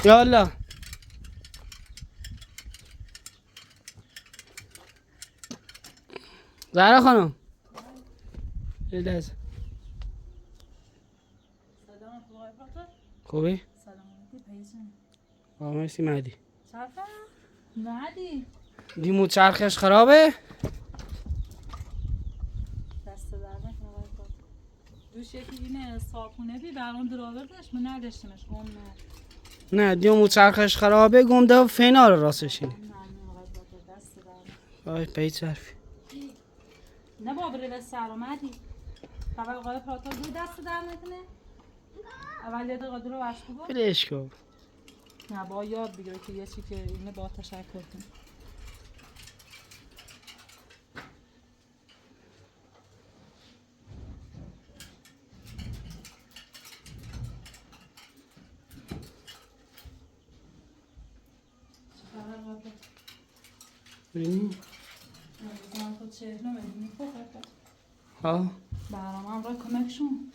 یالا زهرا خانم یه لحظه سلام آقای فاطر. خوبی؟ سلامتی پیشن. مرسی مهدی. چرخه؟ مهدی دیمو چرخش خرابه؟ دست در نکنه آقای فاطر. دوش یکی اینه صابونه بی برام دراوردش من نداشتمش گم نه. نه دیمو چرخش خرابه گمده و فینال راستش اینه. ممنون آقای فاطر دست در نکنه. آی پیچ حرفی نه بابا به سر اومدی. اول آقای فاطر دو دست در نکنه. اول یه دقیقه درو وش بگو. بلش کن. نه با یاد بگیره که یه چی که اینه با تشکر کنه. ببینی؟ من خود چهره میدونی خب ها برام هم را کمک شون.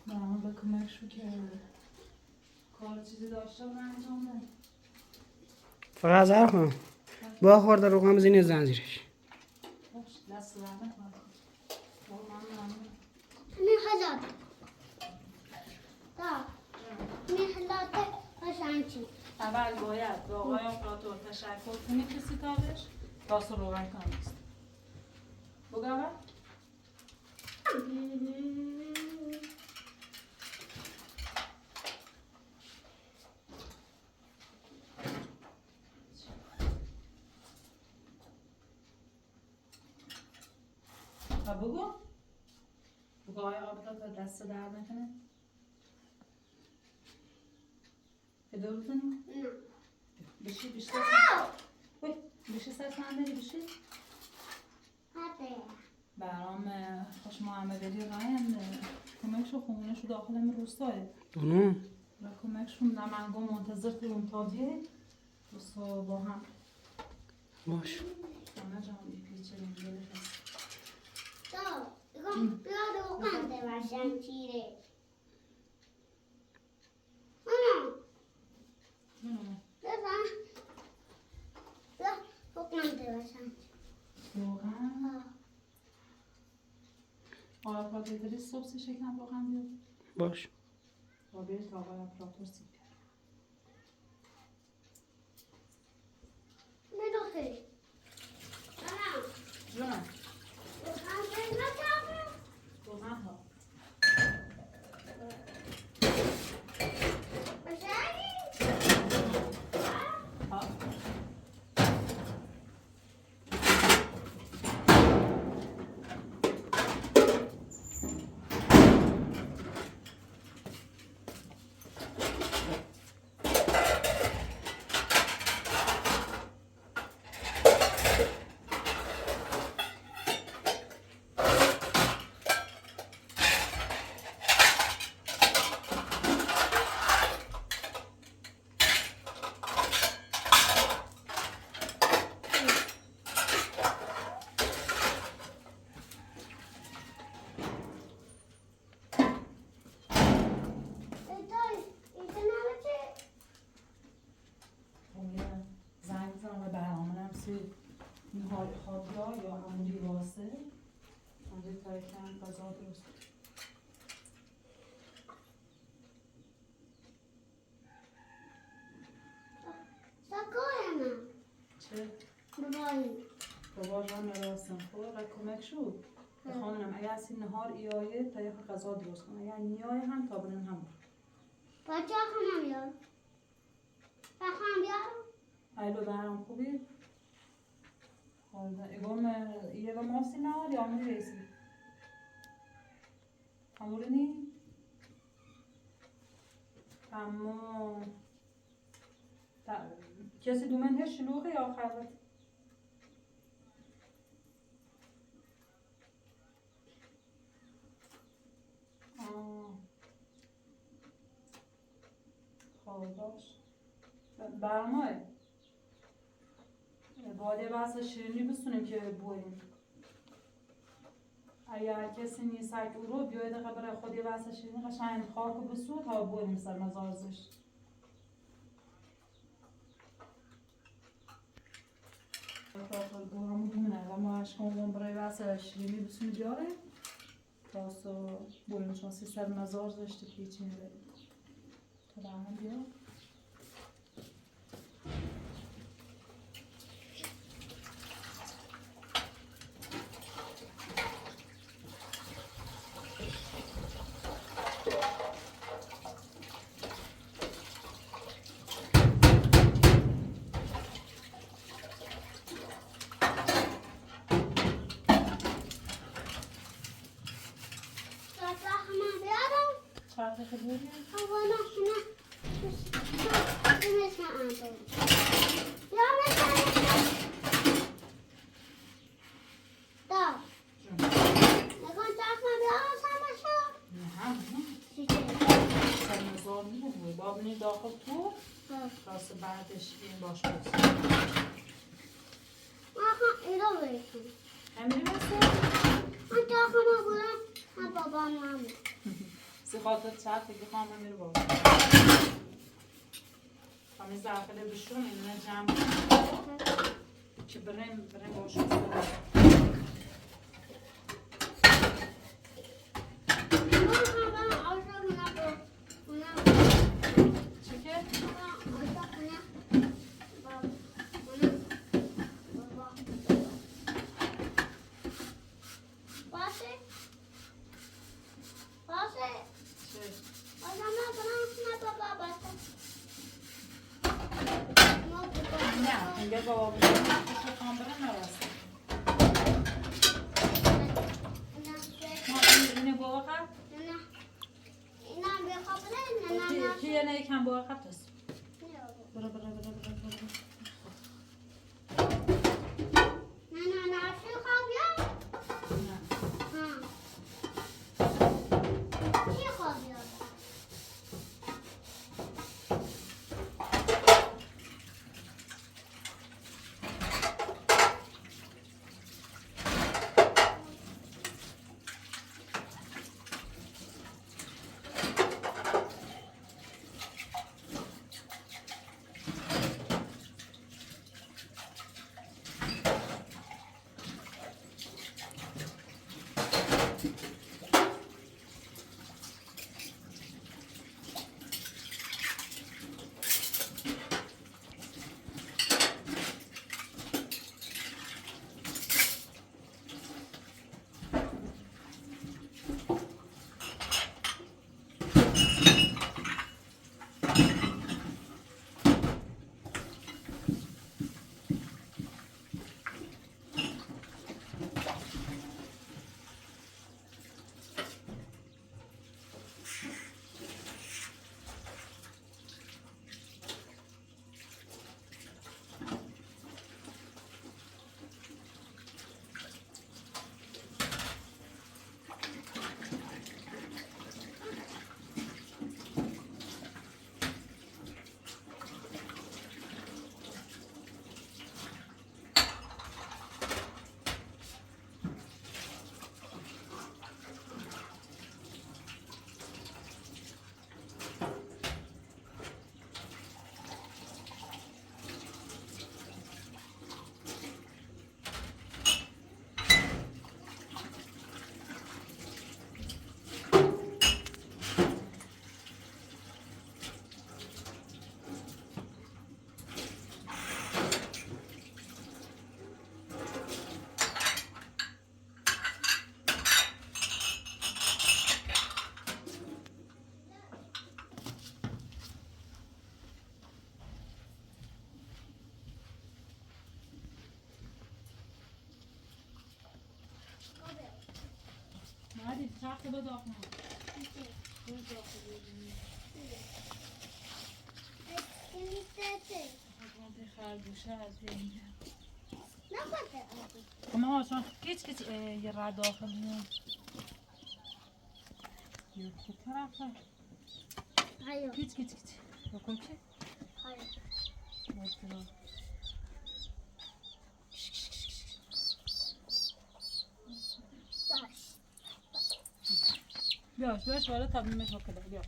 برام را کمک شون که کار چیزی داشته و انجام ده. فقط زهرا خانم با خورده رو هم بزنی زنجیرش. باش دست در نکنه. واقعا ممنون. میخلاد دا میخلاد قشنگی اول باید به آقای امپراتور تشکر کنی که ستادش تاسو روغن کنیست بگو اول بگو آقای امپراتور دست در نکنه اداره بزنی؟ نه بشی بیشتر وای بشی سر صندلی بشی هده برام خوش محمدی راین کمکشو خونشو داخل من روستایه دونو و کمکشون نمنگو منتظر کنیم تا بیه روستا با هم باش همه جان پیچه نمیگه دا بیا دو قنده باشن چیره بزن بیا دو قنده باشن روغن آقای اپراتور داری صبح سه شکم روغن بیاد باش با بیش تا آقای اپراتور سیب کرد میدوخی جونم دو قنده نکرده روغن ها باشنی ها ایتا نباشه یه زنگ بزنم و برنامه سی نهار خاطرا یا عمودی واسه اونجا کار کردن غذا درست سکوی من چه؟ ببایی بابا جان نراستم خب و کمک شد به خانم اگه از این نهار ایایه تا یک غذا درست کنه اگر نیایه هم تا برن هم بچه خانم بیار بخوام بیار ایلو برام خوبی؟ اگم یه و ماسی نهار یا همونی ریسی همونی؟ اما کسی دومن هش شلوغه یا خلوت؟ خب باش برمای باید یه بحث شیرینی بسونیم که بوییم اگر کسی نیست که او رو بیاید برای خودی واسه شیرین قشنگ خاک و بسود تا بریم سر مزارزش. تا برام بمونه و ما اشکام برای واسه شیرینی بسود بیاره تا سو بریم چون سر مزارزش تکیچی میبریم تا برام بیار. چرا خیلی؟ بابنی داخل تو راست بعدش این باش بسید همین بسید؟ من داخل بودم بابام هم سی خاطر چند فکر خواهم من میره بابا خواهمی زرفله بشون اینه جمع که بریم باش بسید اینگه بابا بشون خواهم برم نرسته اینه بابا خب؟ اینه بخوابره کی یه نه یکم بابا خب دست برو نه شو خوابیا کی خوابیا Hadi takıda da okuma. خرگوشه از اینجا اما اصلا هیچ یه رد داخل میاد یه خود طرفه هیچ بکن چه؟ بیاش بالا تا بیمش بکنه بیا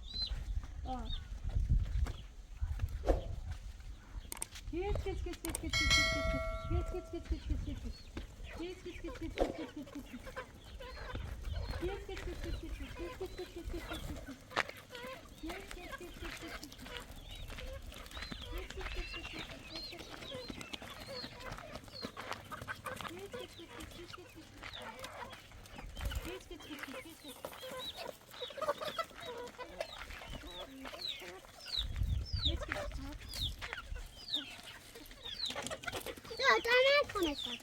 لا تعمل خمس ساعات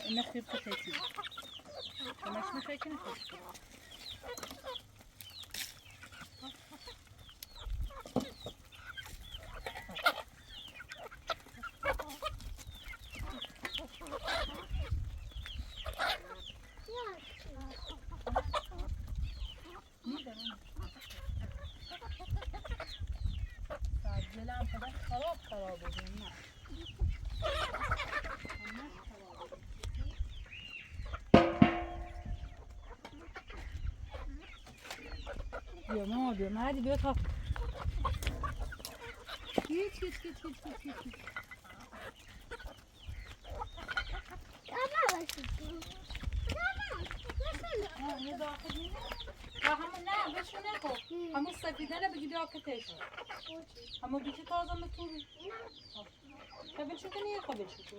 این خیلی پتیتی همش میخوای که نخواد دلم فقط خراب بود نه بیا ماما بیا مردی بیا تا هیچ یه داخل میره همون نه بشو نکن همون سفیده رو بگی بیا کتش همون بیچه تازه مطوری قبل شو کنی یا قبل شو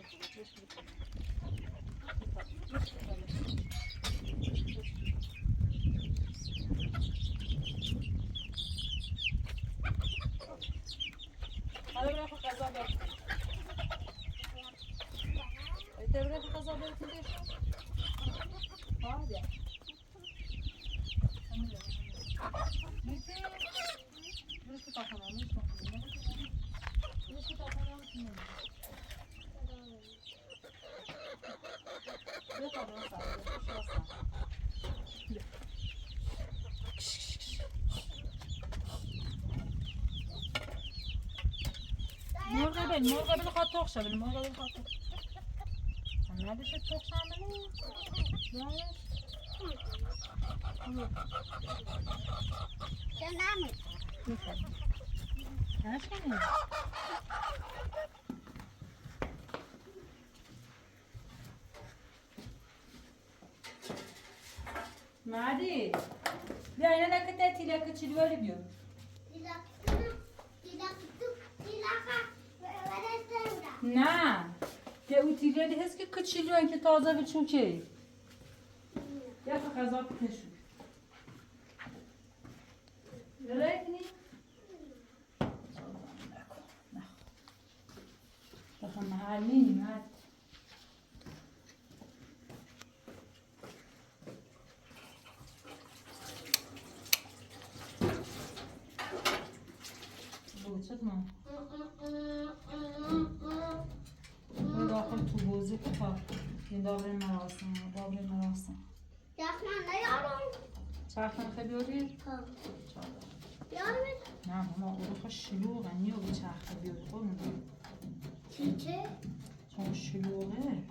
حالا برای خود قضا برد ایتا برای خود قضا برد کدش ها بیا میتی برش که تاکنم نیست مخونم برش که تاکنم نیست بیا تا برای سر بیا خوش راستم مرغ بل خواهد تخ شد مرغ بل خواهد تخ هم ندشه تخ شمنی باش چه نمی میکنم نشکنی مادی بیا اینه نکته تیلک چیلواری بیو نه که او تیلیه ده هست که کچیلوان که تازه بچون که یا تو غذا بکشون رکنی بخوام محل نیم چطور داخل تو بوزی کتا این دابر مراسم یخمن نیارم چرخن خیلی بیاری؟ بیارم نه ماما او رو خوش شلوغه نیو به چرخه بیاری خور میگه چیچه؟ چون شلوغه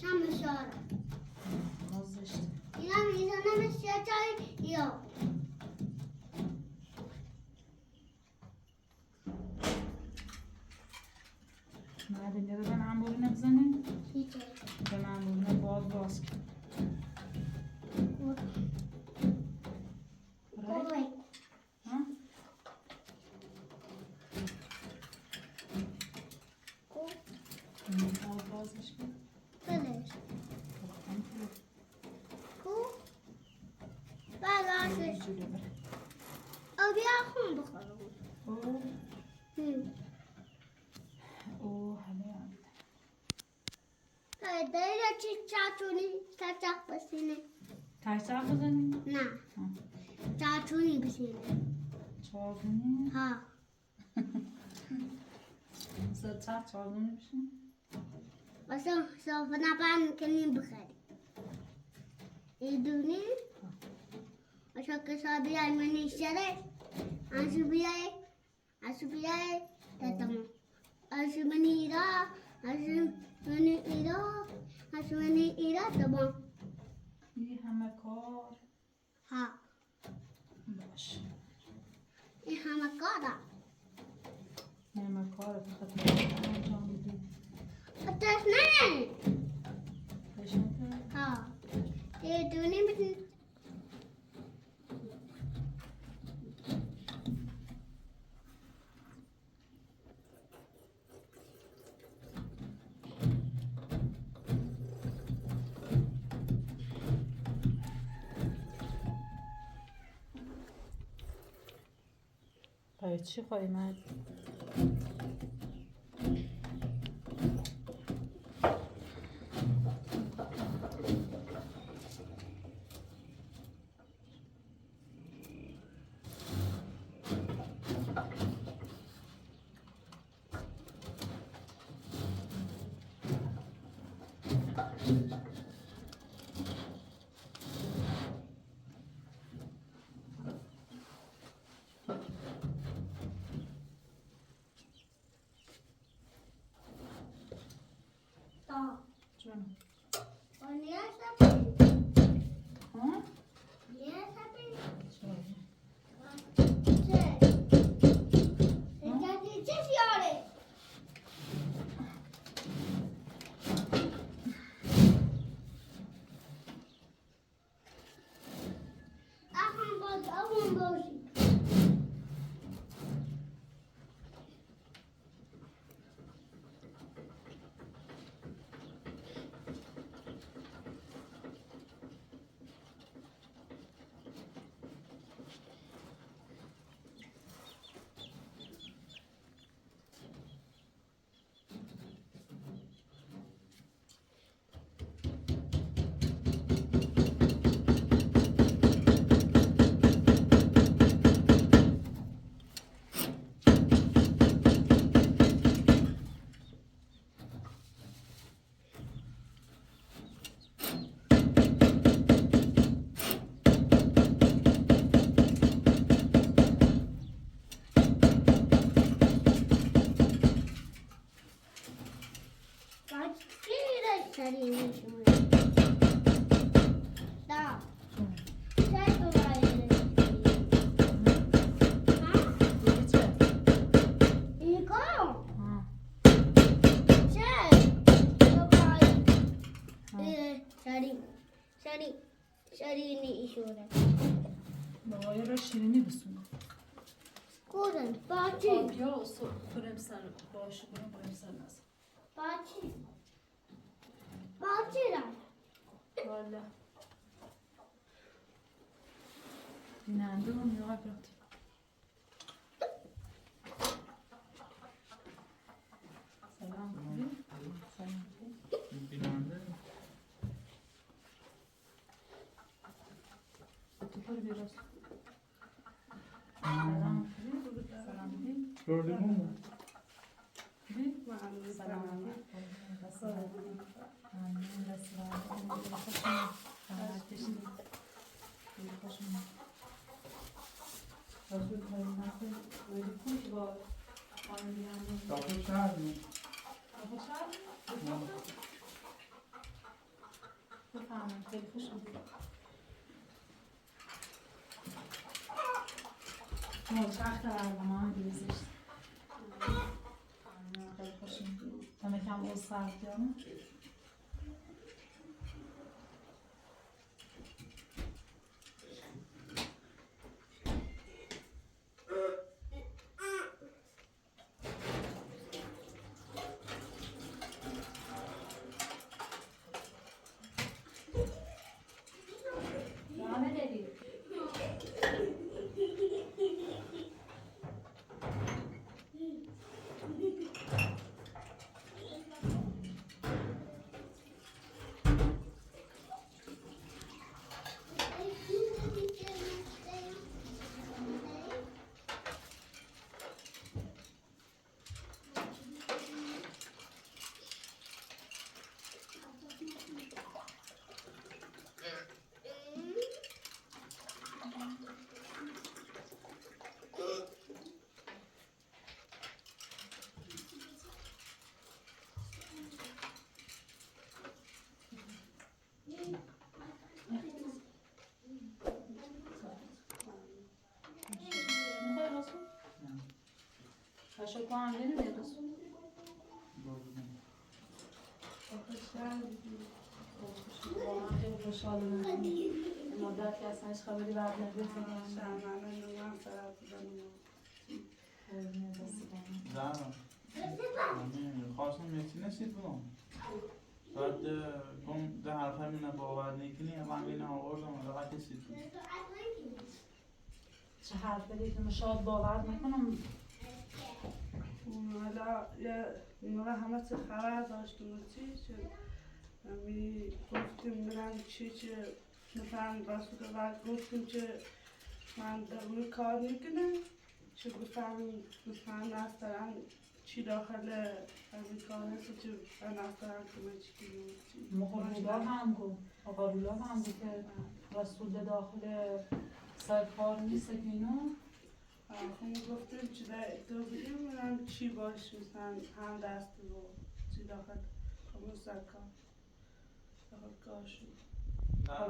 شم بشارم نازشته اینم میزنم چای یا مردم یه به من بوری نبزنه چیچه؟ به من بوری باز کن کوی ها؟ بازش کن بلش کو بلاشش بیا خون بخورم اوه هله دیگه چی چاچونی تچاق بسینه تایسر بزنی؟ نه چاچونی بسینه چارگونی؟ ها زدتر چارگونی بشین؟ واسه صافه نبن کنیم بخری ایدونی واسه کسا بیای منی شده انسو بیای تتمو انسو منی ایرا تمام این همه کار ها باش. این همه کارم. همه کار فقط انجام میدی. دست نه. بشنده؟ ها. یه دونه میتونی. برای چی خواهی من؟ تا. جون. و نیاز نبود. ها؟ نیاز نبود. چرا؟ چه؟ اینجا چه شیاره؟ اهم باز اون باشی. باید خیلی سریع میشونه. دا. چه دوباره ها؟ دیگه چه؟ این کار. ها. چه؟ دوباره. سریع نیشونه. بابایی را شیرینی بسونه. کدوم؟ باچی. آبیا بریم سر باشه بریم سر نزد. باچی. باچی را. والا. بیننده هم نگاه کرد. سلام خوبی؟ سلام خوبی؟ بیننده تو برو بیراست. سلام خوبی؟ سلام خوبی؟ gördün خوبی؟ سلام خوبی؟ ممنون رسیدم. خوش اومد. زحمت کشیدی. خیلی خوش اومد. رسول خیلی نکنی. ولی خوش با خانم بیرمون. Kapı çağırdım. خوش اومد؟ بفرمایید. خیلی خوش اومد. چرخ برنامه دیزش. خیلی خوش اومد. من کم اوز سرد بیارم. هم نمیدونست واقعا خیلی خوشحالم مدت که اصلا هیچ خبری بعد ندیدم زارا خواستم میتونه سید بگم بعد گم ده حرفه منه باور نکنی الان بینه آوردم لغت سید بگم چه حرف بدید که شاید باور نکنم حالا یه موقع همه چه خبر داشتم و چی شد می گفتیم منم چی مثلا رسول بعد گفتیم که من در اون کار میکنم چه گفتم مثلا نسترم چی داخل امریکا هست چه نسترم که چی کنیم مقابلا هم گفت مقابلا هم گفت که رسول داخل سرکار نیست که اینو هم گفتیم چی تو بگیم منم چی باش مثلا هم دست رو چی داخل همون سرکار داخل کار شد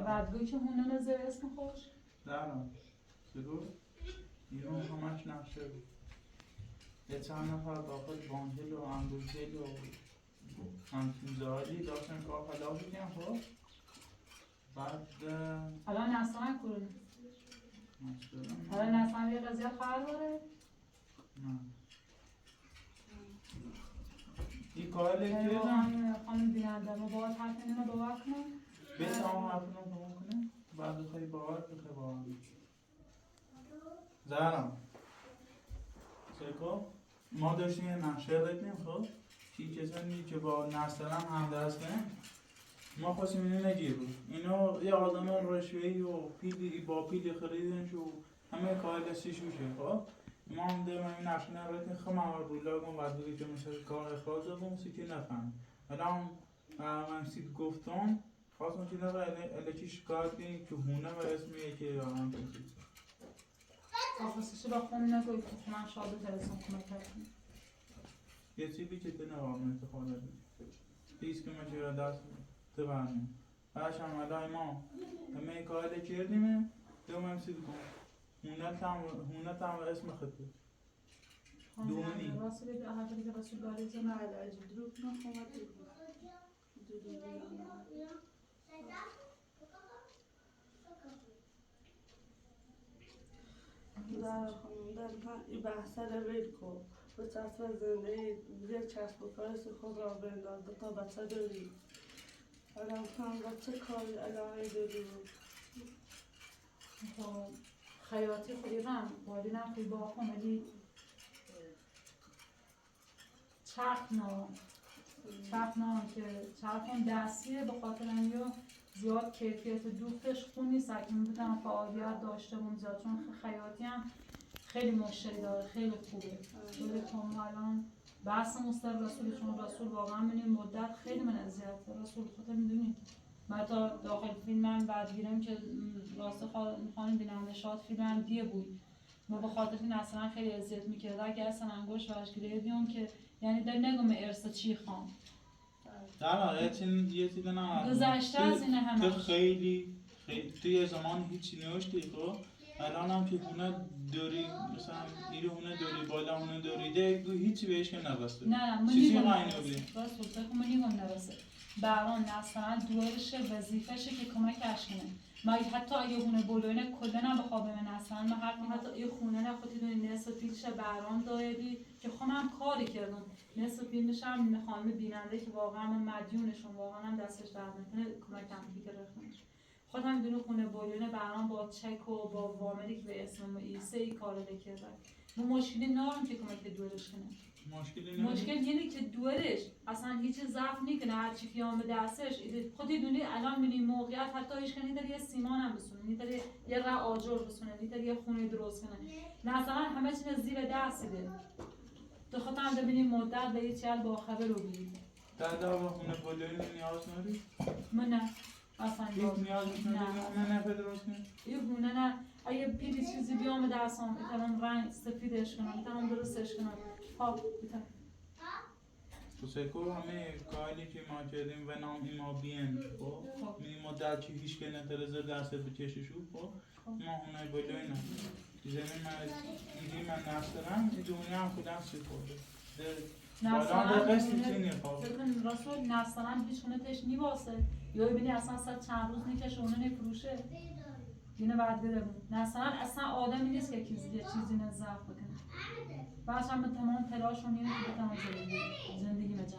بعد گوی که هونه نظر اسم خوش زارا سگو اینو همش نقشه بود یه چند نفر داخل بانجل و اندوزل و همچین زادی داشتن کار خدا بگم خب بعد الان نسان کنه الان نسان یه قضیت خواهر داره نه این کار کردم خانم بیننده ما باید حرف اینو باور کنم بس هم حرف رو باور کنم بعد بخوای باور بخوای باور زهرم سرکو ما داشتیم یه نقشه بکنیم خب چی کسانی که با نسترم هم دست کنیم ما خواستیم اینو نگیر بود اینو یه آدم رشوهی و پیلی با پیلی خریدنش و همه کار دستی شوشه خب ما هم داریم این نقشه نبرکنیم خب من رولا گم بعد بگی که مثل کار اخراج دارم که نفهم الان من سید گفتم خواستم که نبا الکی شکایت کنیم که هونه و اسمیه که هم کنید آخستش با خون نگوید که من شاده تلسان کمک کردم یه چیزی که تو نوام انتخاب داریم پیس که ما چرا دست تبرنیم بعدش هم الان ما همه کاره کردیم دوم هم سید کن هونت هم اسم خطه دونی راسل بید احاطه که رسول داری زن نه علاج دروب نخواه در خانم این بحثه رو بید کن و چسب زندگی زیر چسب و پایس خود را بنداز دو تا بچه داری الان هم بچه کاری علاقه داری خیاطی خودی رم ولی نه خوی با خون ولی چرخ نه که چرخ دستیه به خاطر همین زیاد کیفیت دوختش خون نیست اگه میتونم فعالیت داشته بوم زیاد چون خیاطی هم خیلی مشتری داره خیلی خوبه ولی چون الان بحث مستر رسول چون رسول واقعا من این مدت خیلی من اذیت رسول خاطر میدونی من تا داخل فیلم من بعد گیرم که راست خانم بیننده شاد فیلم هم دیه بود ما به خاطر این اصلا خیلی اذیت میکرد اگه اصلا انگوش وش گریدیم که یعنی در نگم ارث چی خان در یه چیز نه گذشته از این همه تو خیلی توی زمان هیچی نوشتی خب الان هم که هونه داری مثلا ایره هونه داری بالا هونه داریده هیچی بهش که نبسته نه چیزی منی قاین نبیده راست بسته منی نبسته بران اصلا دورش وظیفشه که کمکش کنه ما حتی اگه خونه بلوینه کلا بخوابه من اصلا ما حتی این خونه نه خودی دونی نصف پیلش برام دایدی که خب هم کاری کردم نصف پیلش هم خانم بیننده که واقعا من مدیونشون واقعا هم دستش درد نکنه کمکم فکر رفتنش خودم میدونی خونه بلوینه برام با چک و با واملی که به اسم ایسه ای کارو کرده ما مشکلی نارم که کمک دورش کنه مشکل اینه که دورش اصلا هیچ ضعف نکنه هر چی که به دستش خودی دونی الان منی موقعیت حتی هیچ کنی داره یه سیمان هم بسونه نی داره یه راه آجر بسونه نی داره یه خونه درست کنه نه اصلا همه چیز زیر دست ده تو خاطر هم ببینی مدت به یه چیل با خبر رو بگید در با خونه بلوین نیاز نداری؟ من نه اصلا هیچ نیاز نداری؟ نه نفه درست کنی؟ یه گونه نه اگه پیری چیزی بیام به دستم میتونم رنگ سفیدش کنم میتونم درستش کنم خب میتونم تو سکو همه کاری که ما کردیم و نام ایما بین خب می مدت که هیچ که نترزه دست بکششو خب ما هونه بلوین زمین من ایدی من نفس دارم این دنیا هم خودم سی خورده بالا ده قسم چینی خب بکن رسول نستنم هیچونه تش نیباسه یا ببینی اصلا سر چند روز نیکشه اونه نفروشه اینه بعد بده بود نستنم اصلا آدمی نیست که یه چیزی نزاق بکنه بعد هم به تمام تلاشون اینه که بتونم زندگی بجم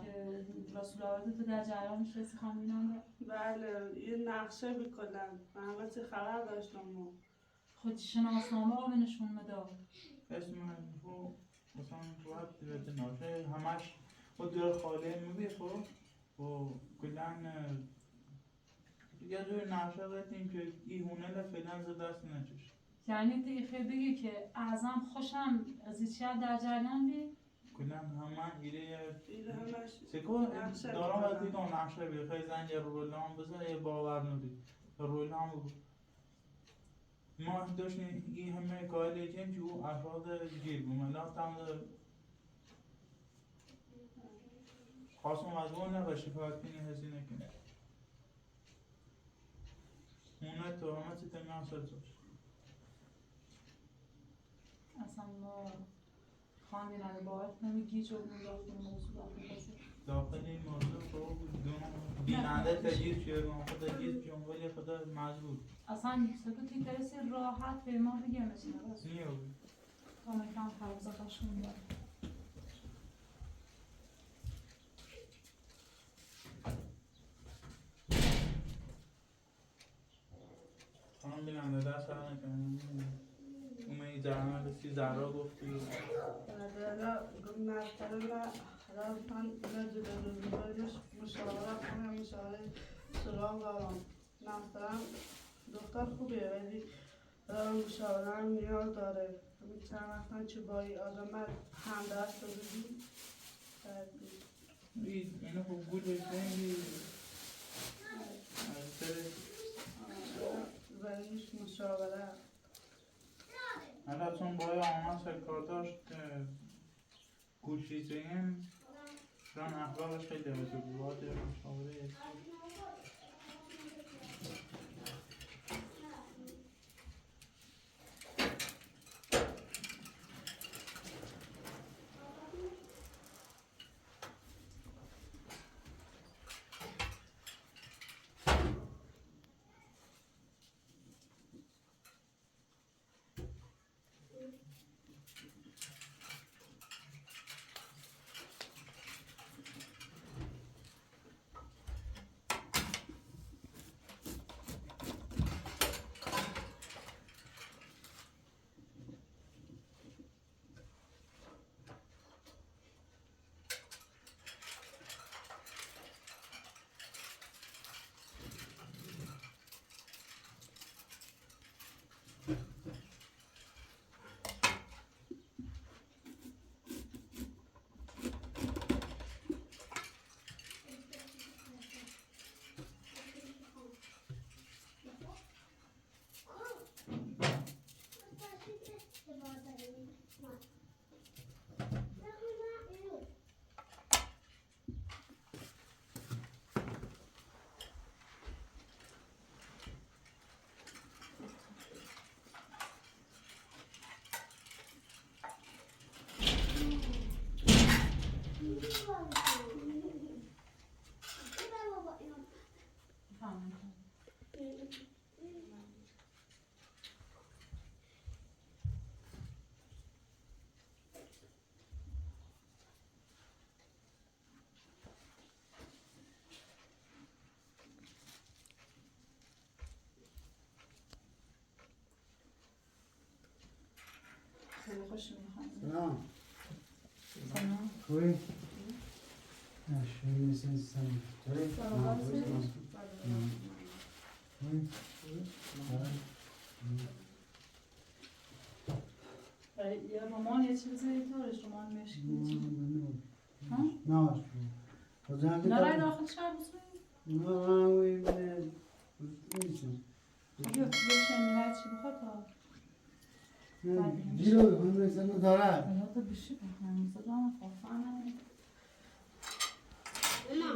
رسول آورده تو در جریان میشه خانمینم بله یه نقشه بکنن من همه چی خبر داشتم و خود شناسنامه ها نشون مدار اسم خب مثلا باید دیوید ناشه همش و دور خاله میبی خب و کلن یه جور نقشه داریم که این هونه لفیدن زد دست نچش یعنی دیگه خیلی بگی که اعظم خوشم از این چیه در جریان بی کلن همه ایره این همش سکو نقشه دارم بکنن. وقتی که نقشه بی خیلی زن یه رولام بزن یه باور ندی رولام بگو ما داشتیم این همه کاری کردیم که او افراد گیر بود من رفتم خواستم از اون نباشه فقط کنی هزینه کنی اونه تو همه چی تمیان سر داشت اصلا ما خواهمی نده باید نمیگی چون اون داخل موضوع داخل داخل این موضوع خب بیننده تجیر شده خود تجیر جنبالی خدا مجبور اصلا سکوتی کسی راحت به ما بگه مثل نباست نیه تا نکم حوضتش مونده خانم بیننده دست سر نکنم اون ای جرمه رسی زرا گفتی حالا نفتره رفتن نجده روزش مشاوره کنم مشاوره سراغ دارم نفترم دختر خوبیه ولی مشاوره هم نیاز داره همین چند وقتا چه بایی آدم هم دست بودی اینو خب گول بکنی از سر ولیش مشاوره حالا چون باید آمد سر کار داشت گوشی زیم شران اخلاقش خیلی دوسته بود باید مشاوره خیلی خوش میخوام سلام سلام خوبی؟ نه شوی نیستم چطوری؟ سلام خوبی؟ یا مامان یه چیزی طورش رمان مشکی ها؟ نه خودم نرای داخل شهر بسوی؟ نه اوی بله نیستم اگه بشه میرای چی بخواد تا دیرو بخونم نیستم داره حالا تو بشی بخونم زدم خواه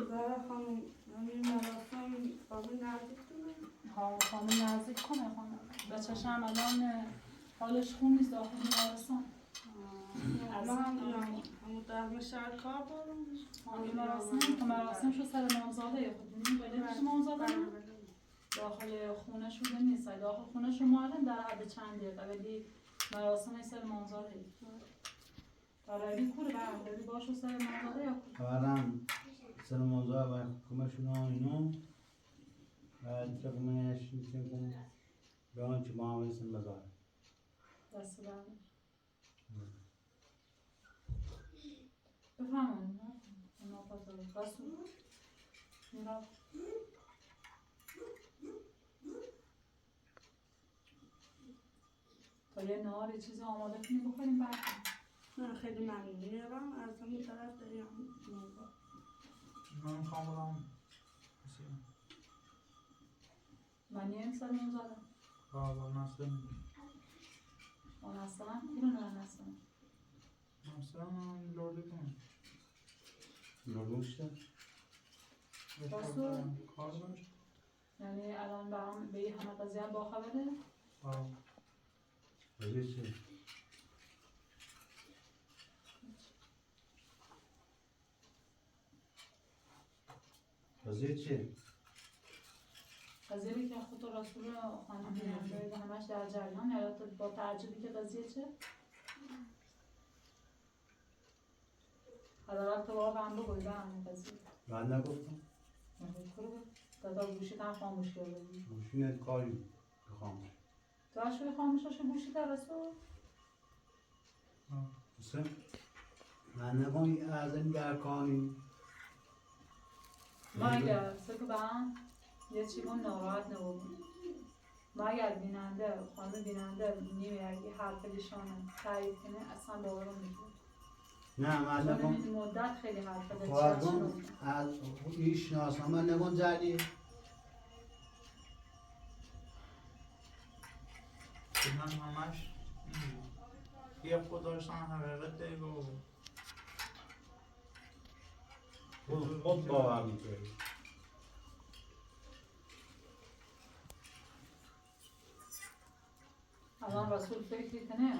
داره خانم همین مراسم خانم نزدیک کنه ها خانم نزدیک کنه خانم بچه‌ش هم الان حالش خوب نیست داخل بیمارستان ما هم همون در مشهر کار دارم. این مراسم شو سر نامزاده خود بله پیش نامزاده داخل خونه شده نیست داخل خونه شو معلم در حد چند دقیقه ولی مراسم سر نامزاده برای کوره برای باشو سر نامزاده یا کوره خبرم سر موضوع و حکومشون اینو تقمش میتونیم کنم به آنچه معامل سن بزار دست برمش بفهمون اونا پاتر دستو میرا تا یه نهار چیزی آماده کنیم بخوریم بعد نه خیلی ممنونم از همین طرف داریم موضوع من کاملا من یه سر نامزاده بابا نسل اون اصلا اینو نه اصلا مثلا لورده کنم نروشته کار داشت یعنی الان به این همه قضیه با خبره بگه چی؟ قضیه چیه؟ قضیه که خود رسول خانم بیننده و همش در جریان البته با تعجبی که قضیه چه؟ حداقل تو واقعا بگوی به همین قضیه من نگفتم دادا گوشی هم خاموش کرده بود گوشینت کاری بخوام تو هشوی خاموشاشو گوشی در رسول؟ بسه من نگم از این درکانی مگر سکو به هم یه چیمون ناراحت نبود مگر بیننده خانم بیننده نیمه اگه حرف لیشانه تایید کنه اصلا باورم میکنه نه من چون نگم این مدت خیلی حرف خواهدم از ایش ناسم من نگم زدی من همش یه خودشان حقیقت دیگه خود باور میکنی الان رسول فکر کنه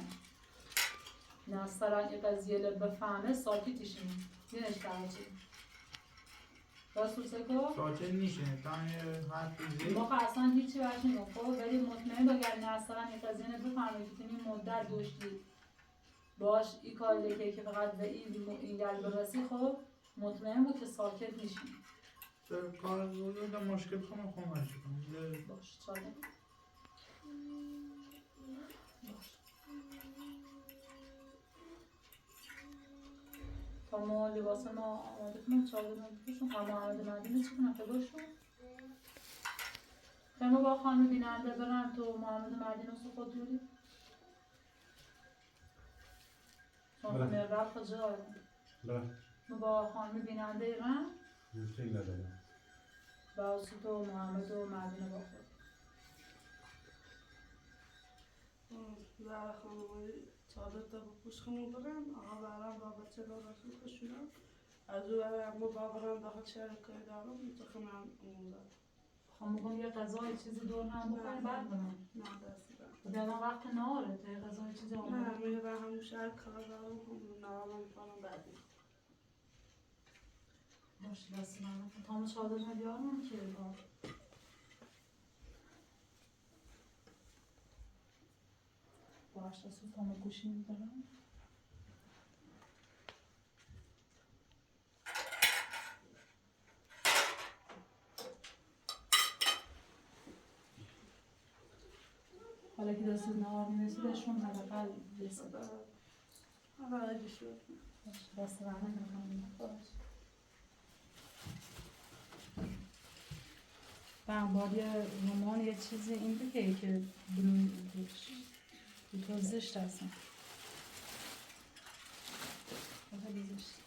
نستران یه قضیه بفهمه ساکتشیم دینش ترجیح رسول سکو ساکت نیشه تا یه حرفی زیر ما اصلا هیچی برش نگم خب ولی مطمئن بگر نستران یه قضیه بفهمه که این مدت داشتی باش این کار لکه که فقط به این گل برسی خب مطمئن بود که ساکت میشیم سر کار بوده مشکل خواهم خواهش کنم باش چاله تا ما لباس ما آماده کنم چاله بپوشم همه آماده مدینه چی کنم خباشون ما با خانم بیننده برم تو محمد مدینه سو خود دوری چون خونه رفت کجا ما با خانم بیننده ایران مشکل نداره با تو محمد و مدینه با خود زهر خانم چادر تا بپوش خانم برم آقا برم با بچه را رسول کشونم از او برم با برم داخل شهر کاری دارم متخمم اونجا خب میگم یه غذای چیزی دور هم بکنی بعد برم نه دست برم خب الان وقت نهاره تا یه غذای چیزی آماده نه میرم همون شهر کار دارم نهارم میکنم بعد باشه دست من تام چادر رو بیارم که باش دست تام گوشی میدارم حالا که دست نهار میرسیدشون حداقل رسید آقا شد دست من میکنم باش و باید یه رمان یه چیزی این بگه که تو زشت هستم خیلی زشت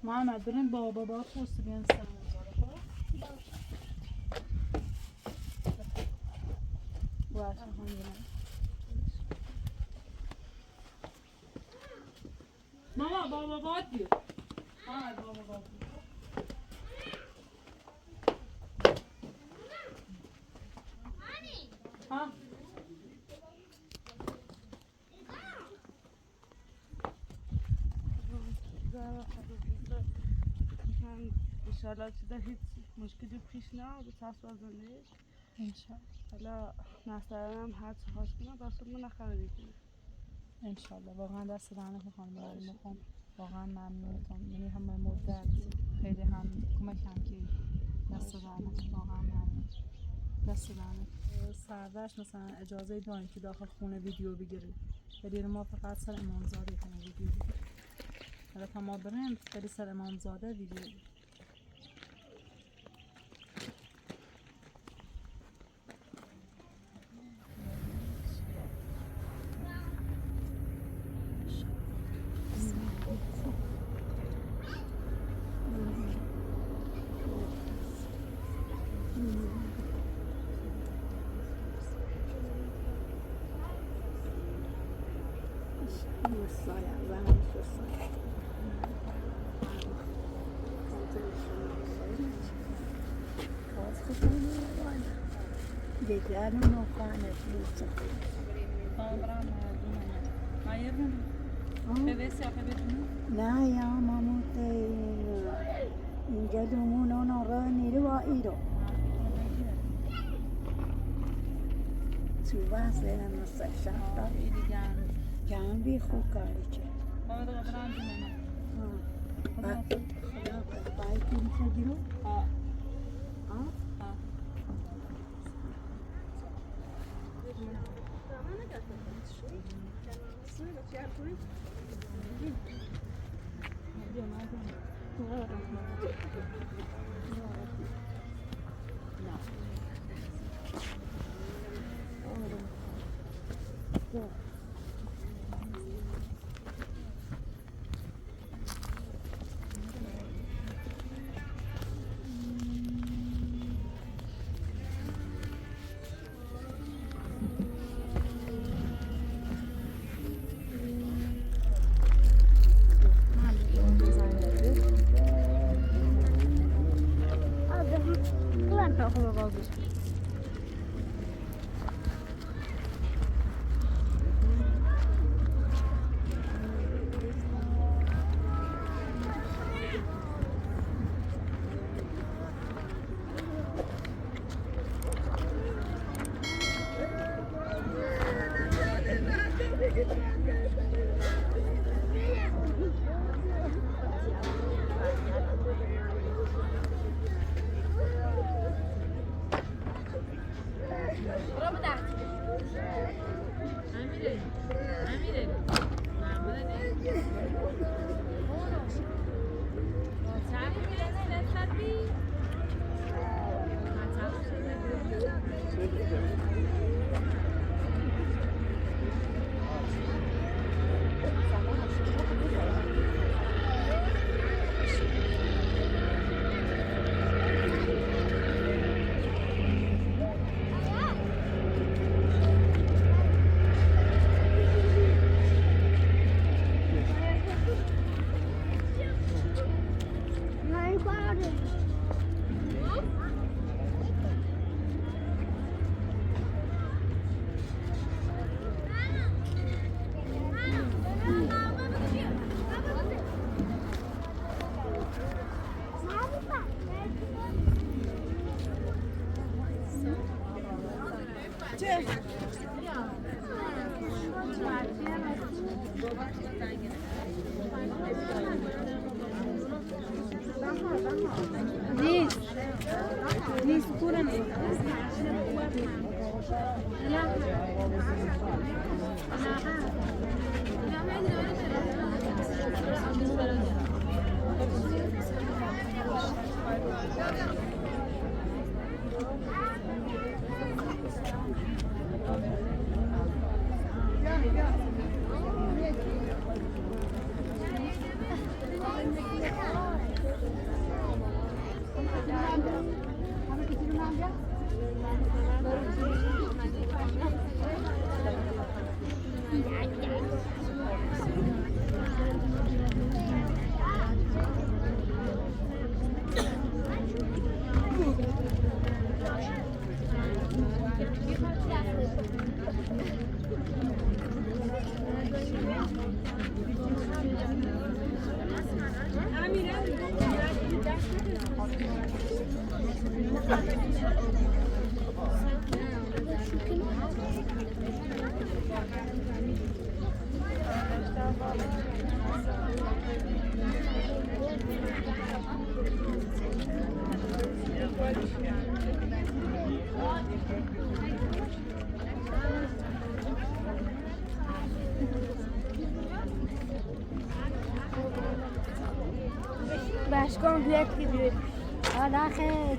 محمد بریم با بابا پست بیان سر خب باشه بابا بیا بابا ها انشالله چیزا هیچ مشکلی پیش نیاد و چسب زندگی انشالله حالا نسترنم هر چه خواست کنم دست من نخواهد کنم انشالله واقعا دست دهنت میخوام میخوام واقعا ممنونتم یعنی همه مدت خیلی هم کمک هم که دست دهنت واقعا ممنون دست دهنت سردش مثلا اجازه داریم که داخل خونه ویدیو بگیری ولی ما فقط سر امامزاده کنه ویدیو بگیری حالا تا ما بریم خیلی سر امامزاده ویدیو بگیری Dijeron no panes mucho. لا يا ماموتي يجدون نوراني روائرو سواس لنا مستشفى جنبي خوكاريكي بايكين تجرو Yeah. Başkan büyük gibi. Hala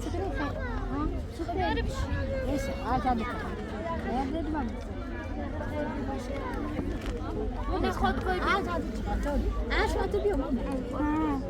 çikolata. Ha? Çikolata bir şey. Neyse, hadi. Ben dedim ama. Ne kod koy bir hadi. Şu atıyor mu? Ha.